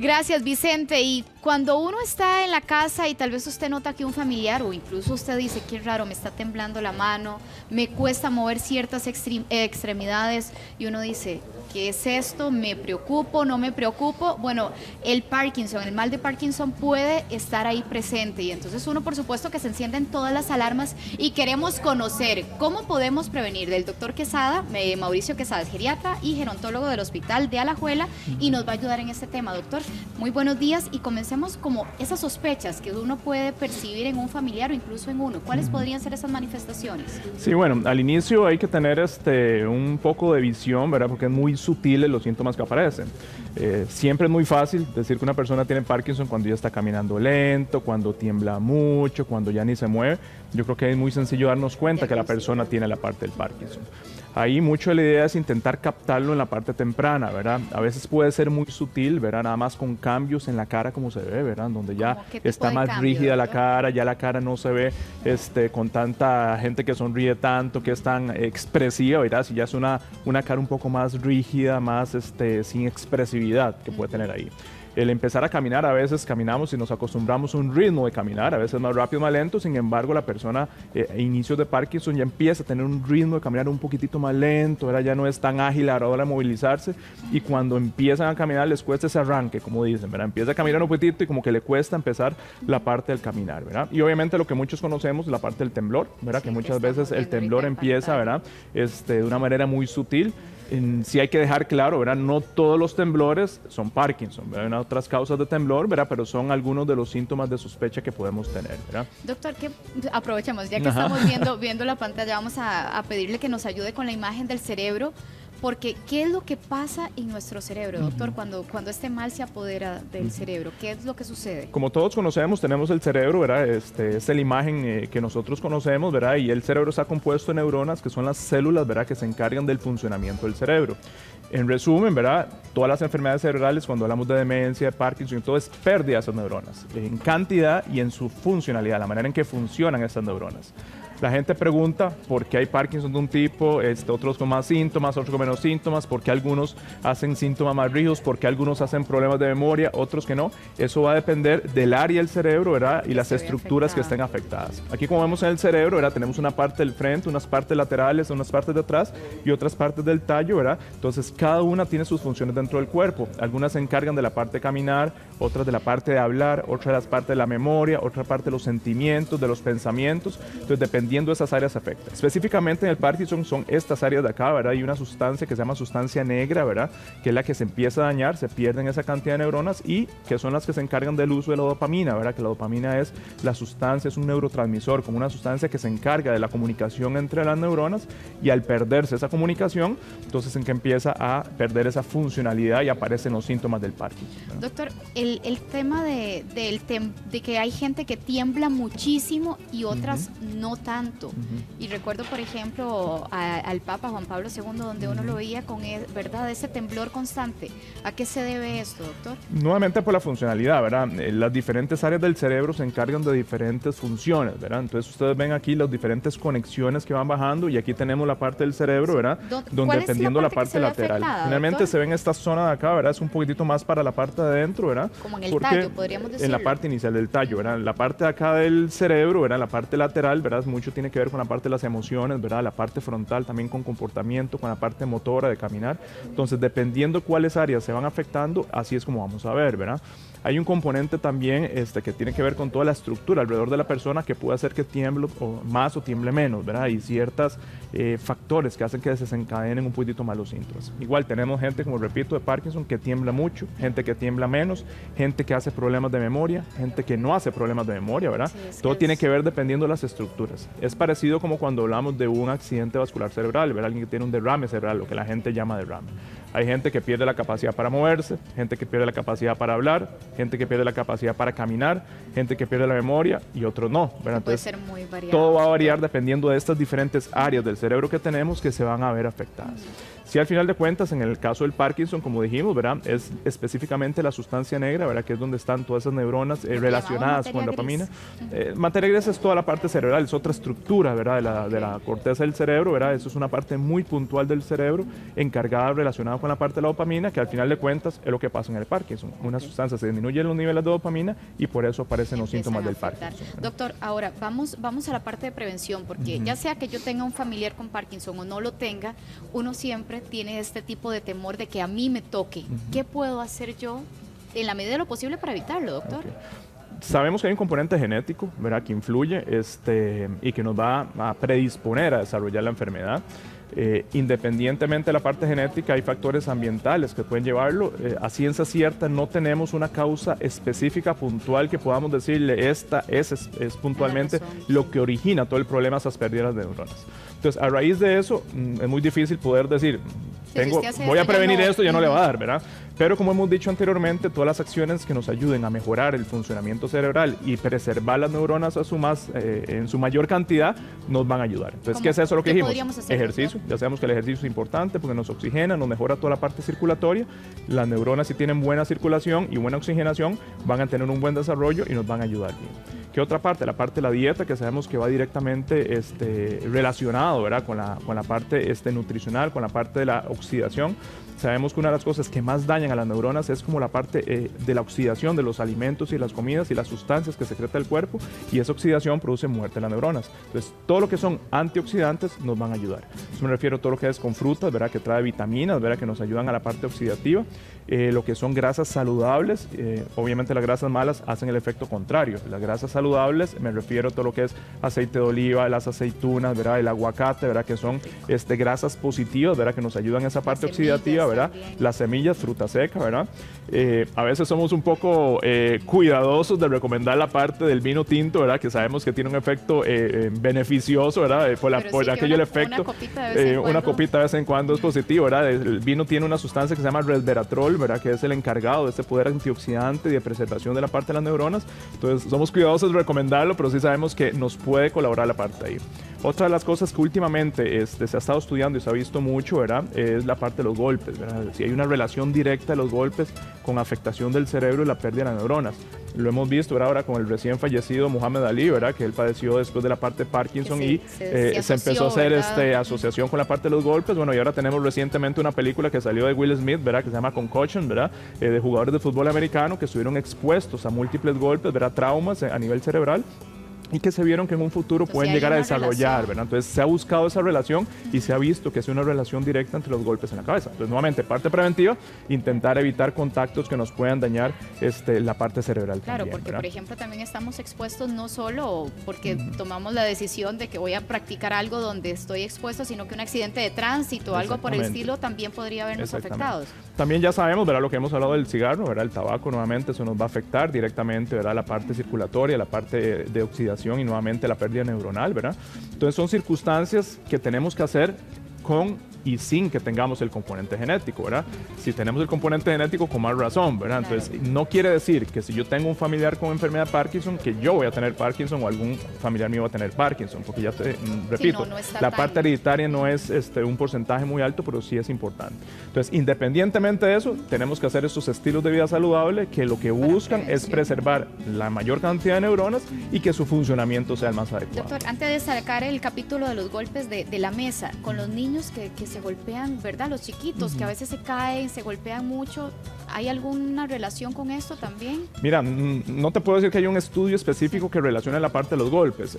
Gracias, Vicente. Y cuando uno está en la casa y tal vez usted nota que un familiar o incluso usted dice, qué raro, me está temblando la mano, me cuesta mover ciertas extremidades y uno dice, ¿qué es esto? ¿Me preocupo? ¿No me preocupo? Bueno, el Parkinson, el mal de Parkinson puede estar ahí presente y entonces uno por supuesto que se encienden todas las alarmas y queremos conocer cómo podemos prevenir del doctor Quesada, Mauricio Quesada, es geriatra y gerontólogo del Hospital de Alajuela y nos va a ayudar en este tema. Doctor, muy buenos días y comencemos como esas sospechas que uno puede percibir en un familiar o incluso en uno. ¿Cuáles podrían ser esas manifestaciones? Sí, bueno, al inicio hay que tener un poco de visión, ¿verdad? Porque es muy sutiles los síntomas que aparecen. Siempre es muy fácil decir que una persona tiene Parkinson cuando ya está caminando lento, cuando tiembla mucho, cuando ya ni se mueve. Yo creo que es muy sencillo darnos cuenta que la persona tiene la parte del Parkinson. Ahí mucho de la idea es intentar captarlo en la parte temprana, ¿verdad? A veces puede ser muy sutil, ¿verdad? Nada más con cambios en la cara como se ve, ¿verdad? Donde ya está más rígida la cara, ya la cara no se ve con tanta gente que sonríe tanto, que es tan expresiva, ¿verdad? Si ya es una cara un poco más rígida, más sin expresividad que puede tener ahí. El empezar a caminar, a veces caminamos y nos acostumbramos a un ritmo de caminar, a veces más rápido, más lento, sin embargo la persona a inicios de Parkinson ya empieza a tener un ritmo de caminar un poquitito más lento, ¿verdad? Ya no es tan ágil a la hora de movilizarse y cuando empiezan a caminar les cuesta ese arranque, como dicen, ¿verdad? Empieza a caminar un poquitito y como que le cuesta empezar la parte del caminar, ¿verdad? Y obviamente lo que muchos conocemos, la parte del temblor, ¿verdad? Sí, que muchas veces el temblor empieza, ¿verdad? De una manera muy sutil. Sí hay que dejar claro, ¿verdad? No todos los temblores son Parkinson, ¿verdad? Hay otras causas de temblor, ¿verdad? Pero son algunos de los síntomas de sospecha que podemos tener, ¿verdad? Doctor, aprovechemos, ya que estamos viendo la pantalla, vamos a pedirle que nos ayude con la imagen del cerebro, porque ¿qué es lo que pasa en nuestro cerebro, doctor, cuando este mal se apodera del cerebro? ¿Qué es lo que sucede? Como todos conocemos, tenemos el cerebro, ¿verdad? Es la imagen que nosotros conocemos, ¿verdad? Y el cerebro está compuesto de neuronas, que son las células, ¿verdad? Que se encargan del funcionamiento del cerebro. En resumen, ¿verdad? Todas las enfermedades cerebrales, cuando hablamos de demencia, de Parkinson, todo es pérdida de esas neuronas, en cantidad y en su funcionalidad, la manera en que funcionan estas neuronas. La gente pregunta por qué hay Parkinson de un tipo, otros con más síntomas, otros con menos síntomas, por qué algunos hacen síntomas más rígidos, por qué algunos hacen problemas de memoria, otros que no. Eso va a depender del área del cerebro, ¿verdad? Y las estructuras que estén afectadas. Aquí, como vemos en el cerebro, ¿verdad? Tenemos una parte del frente, unas partes laterales, unas partes de atrás y otras partes del tallo, ¿verdad? Entonces, cada una tiene sus funciones dentro del cuerpo. Algunas se encargan de la parte de caminar, otras de la parte de hablar, otras de las partes de la memoria, otra parte de los sentimientos, de los pensamientos. Entonces, dependiendo de esas áreas afecta. Específicamente en el Parkinson son estas áreas de acá, ¿verdad? Hay una sustancia que se llama sustancia negra, ¿verdad? Que es la que se empieza a dañar, se pierden esa cantidad de neuronas y que son las que se encargan del uso de la dopamina, ¿verdad? Que la dopamina es la sustancia, es un neurotransmisor, como una sustancia que se encarga de la comunicación entre las neuronas y al perderse esa comunicación, entonces en que empieza a perder esa funcionalidad y aparecen los síntomas del Parkinson, ¿verdad? Doctor, el tema de que hay gente que tiembla muchísimo y otras no tanto. Y recuerdo, por ejemplo, al Papa Juan Pablo II, donde uno lo veía con, ¿verdad?, ese temblor constante. ¿A qué se debe esto, doctor? Nuevamente por la funcionalidad, ¿verdad? Las diferentes áreas del cerebro se encargan de diferentes funciones, ¿verdad? Entonces ustedes ven aquí las diferentes conexiones que van bajando y aquí tenemos la parte del cerebro, ¿verdad? Donde dependiendo la parte lateral. Generalmente se ve en esta zona de acá, ¿verdad? Es un poquitito más para la parte de adentro, ¿verdad? Como en el tallo, podríamos decirlo. En la parte inicial del tallo, ¿verdad? La parte de acá del cerebro, ¿verdad? La parte lateral, ¿verdad? Mucho tiene que ver con la parte de las emociones, ¿verdad? La parte frontal también con comportamiento, con la parte motora de caminar. Entonces, dependiendo cuáles áreas se van afectando, así es como vamos a ver, ¿verdad? Hay un componente también que tiene que ver con toda la estructura alrededor de la persona que puede hacer que tiemble más o tiemble menos, ¿verdad? Hay ciertos factores que hacen que se desencadenen un poquitito más los síntomas. Igual tenemos gente, como repito, de Parkinson que tiembla mucho, gente que tiembla menos, gente que hace problemas de memoria, gente que no hace problemas de memoria, ¿verdad? Sí, todo tiene que ver dependiendo de las estructuras. Es parecido como cuando hablamos de un accidente vascular cerebral, ¿verdad? Alguien que tiene un derrame cerebral, lo que la gente llama derrame. Hay gente que pierde la capacidad para moverse, gente que pierde la capacidad para hablar, gente que pierde la capacidad para caminar, gente que pierde la memoria y otros no, ¿verdad? Entonces, puede ser muy variado. Todo va a variar dependiendo de estas diferentes áreas del cerebro que tenemos que se van a ver afectadas. Sí, al final de cuentas, en el caso del Parkinson, como dijimos, ¿verdad? Es específicamente la sustancia negra, ¿verdad? Que es donde están todas esas neuronas relacionadas con la dopamina. Materia gris es toda la parte cerebral, es otra estructura, ¿verdad? De la corteza del cerebro, ¿verdad? Eso es una parte muy puntual del cerebro encargada relacionada con la parte de la dopamina, que al final de cuentas es lo que pasa en el Parkinson. Una sustancia se disminuye los niveles de dopamina y por eso aparecen los síntomas del Parkinson, ¿verdad? Doctor, ahora vamos a la parte de prevención, porque ya sea que yo tenga un familiar con Parkinson o no lo tenga, uno siempre tiene este tipo de temor de que a mí me toque. ¿Qué puedo hacer yo en la medida de lo posible para evitarlo, doctor? Okay. Sabemos que hay un componente genético, ¿verdad?, que influye y que nos va a predisponer a desarrollar la enfermedad. Independientemente de la parte genética, hay factores ambientales que pueden llevarlo. A ciencia cierta no tenemos una causa específica, puntual, que podamos decirle esta es puntualmente lo que origina todo el problema, esas pérdidas de neuronas. Entonces, a raíz de eso, es muy difícil poder decir, voy a prevenir esto, ya no le va a dar, ¿verdad? Pero como hemos dicho anteriormente, todas las acciones que nos ayuden a mejorar el funcionamiento cerebral y preservar las neuronas en su mayor cantidad, nos van a ayudar. Entonces, ¿qué es eso lo que dijimos? Ejercicio. Ya sabemos que el ejercicio es importante porque nos oxigena, nos mejora toda la parte circulatoria. Las neuronas, si tienen buena circulación y buena oxigenación, van a tener un buen desarrollo y nos van a ayudar bien. ¿Qué otra parte? La parte de la dieta, que sabemos que va directamente relacionado, ¿verdad?, con la parte nutricional, con la parte de la oxidación. Sabemos que una de las cosas que más dañan a las neuronas es como la parte de la oxidación de los alimentos y las comidas y las sustancias que secreta el cuerpo, y esa oxidación produce muerte de las neuronas. Entonces, todo lo que son antioxidantes nos van a ayudar. Eso me refiero a todo lo que es con frutas, ¿verdad?, que trae vitaminas, ¿verdad?, que nos ayudan a la parte oxidativa. Lo que son grasas saludables, obviamente las grasas malas hacen el efecto contrario. Las grasas saludables, me refiero a todo lo que es aceite de oliva, las aceitunas, ¿verdad?, el aguacate, ¿verdad?, que son grasas positivas, ¿verdad?, que nos ayudan a esa parte oxidativa, ¿verdad? También. Las semillas, fruta seca, ¿verdad? A veces somos un poco cuidadosos de recomendar la parte del vino tinto, ¿verdad?, que sabemos que tiene un efecto beneficioso, ¿verdad? Por aquello el efecto. Una copita de vez en cuando es positivo, ¿verdad? El vino tiene una sustancia que se llama resveratrol, ¿verdad?, que es el encargado de este poder antioxidante y de preservación de la parte de las neuronas. Entonces, somos cuidadosos de recomendarlo, pero sí sabemos que nos puede colaborar la parte ahí. Otra de las cosas que últimamente se ha estado estudiando y se ha visto mucho, ¿verdad?, es la parte de los golpes, ¿verdad? Si hay una relación directa de los golpes con afectación del cerebro y la pérdida de las neuronas. Lo hemos visto, ¿verdad?, ahora con el recién fallecido Muhammad Ali, ¿verdad?, que él padeció después de la parte de Parkinson se empezó a hacer asociación con la parte de los golpes. Bueno, y ahora tenemos recientemente una película que salió de Will Smith, ¿verdad?, que se llama Concussion, ¿verdad?, de jugadores de fútbol americano que estuvieron expuestos a múltiples golpes, ¿verdad?, traumas a nivel cerebral, y que se vieron que en un futuro pueden llegar a desarrollar, ¿verdad? Entonces se ha buscado esa relación y se ha visto que es una relación directa entre los golpes en la cabeza. Entonces, nuevamente, parte preventiva, intentar evitar contactos que nos puedan dañar la parte cerebral. Claro, también, porque ¿verdad?, por ejemplo también estamos expuestos no solo porque tomamos la decisión de que voy a practicar algo donde estoy expuesto, sino que un accidente de tránsito o algo por el estilo también podría habernos afectados. También ya sabemos, ¿verdad?, lo que hemos hablado del cigarro, ¿verdad?, el tabaco, nuevamente eso nos va a afectar directamente, ¿verdad?, la parte circulatoria, la parte de oxidación y nuevamente la pérdida neuronal, ¿verdad? Entonces son circunstancias que tenemos que hacer con y sin que tengamos el componente genético, ¿verdad? Si tenemos el componente genético, con más razón, ¿verdad? Entonces, no quiere decir que si yo tengo un familiar con enfermedad de Parkinson, que yo voy a tener Parkinson o algún familiar mío va a tener Parkinson, porque ya te repito, la parte hereditaria no es un porcentaje muy alto, pero sí es importante. Entonces, independientemente de eso, tenemos que hacer estos estilos de vida saludable que lo que buscan es preservar la mayor cantidad de neuronas y que su funcionamiento sea el más adecuado. Doctor, antes de sacar el capítulo de los golpes de la mesa, con los niños que se golpean, ¿verdad? Los chiquitos que a veces se caen, se golpean mucho, ¿hay alguna relación con esto también? Mira, no te puedo decir que hay un estudio específico que relacione la parte de los golpes.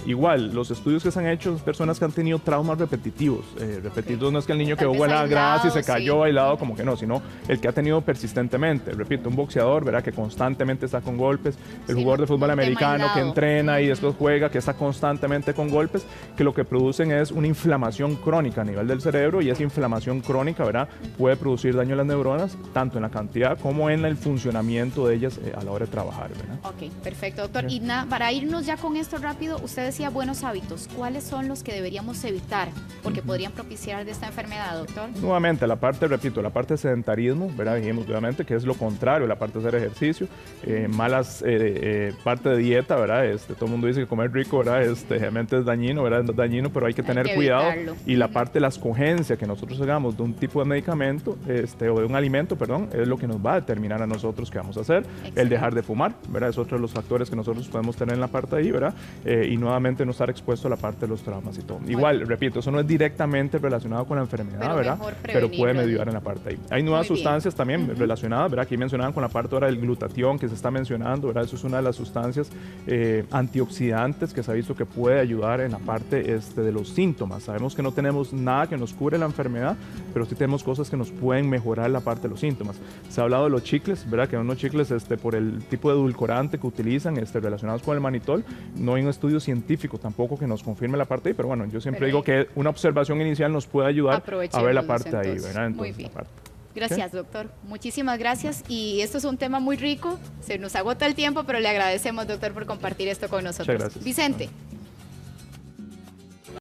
Igual, los estudios que se han hecho son personas que han tenido traumas repetitivos. Repetitivos no es que el niño que jugó en la grasa y se cayó aislado, como que no, sino el que ha tenido persistentemente. Repito, un boxeador, ¿verdad?, que constantemente está con golpes, el jugador de fútbol americano que entrena y después juega, que está constantemente con golpes, que lo que producen es una inflamación crónica a nivel del cerebro, y esa inflamación crónica, ¿verdad?, puede producir daño a las neuronas, tanto en la cantidad como en el funcionamiento de ellas a la hora de trabajar, ¿verdad? Ok, perfecto, doctor. Y para irnos ya con esto rápido, usted decía buenos hábitos. ¿Cuáles son los que deberíamos evitar? Porque podrían propiciar de esta enfermedad, doctor. Nuevamente, la parte, repito, la parte de sedentarismo, ¿verdad? Dijimos, obviamente, que es lo contrario, la parte de hacer ejercicio, malas, parte de dieta, ¿verdad? Todo el mundo dice que comer rico, ¿verdad? Realmente es dañino, ¿verdad? Es dañino, pero hay que tener cuidado. Y la parte de la escogencia que nosotros hagamos de un tipo de medicamento, o de un alimento, perdón, es lo que nos va a determinar a nosotros qué vamos a hacer. Excelente. El dejar de fumar, ¿verdad? Es otro de los factores que nosotros podemos tener en la parte de ahí, ¿verdad? Y nuevamente no estar expuesto a la parte de los traumas y todo. Bueno. Igual, repito, eso no es directamente relacionado con la enfermedad, ¿verdad? Pero puede ayudar en la parte ahí. Hay nuevas sustancias también relacionadas, ¿verdad? Aquí mencionaban con la parte ahora del glutatión que se está mencionando, ¿verdad? Eso es una de las sustancias antioxidantes que se ha visto que puede ayudar en la parte de los síntomas. Sabemos que no tenemos nada que nos cure la enfermedad, pero sí tenemos cosas que nos pueden mejorar la parte de los síntomas. Se ha hablado de los chicles, ¿verdad? Que unos chicles por el tipo de edulcorante que utilizan relacionados con el manitol, no hay un estudio científico tampoco que nos confirme la parte ahí, pero bueno, yo siempre digo que una observación inicial nos puede ayudar a ver la parte de ahí, ¿verdad? Entonces, muy bien. Gracias, doctor. Muchísimas gracias. Y esto es un tema muy rico. Se nos agota el tiempo, pero le agradecemos, doctor, por compartir esto con nosotros. Muchas gracias. Vicente.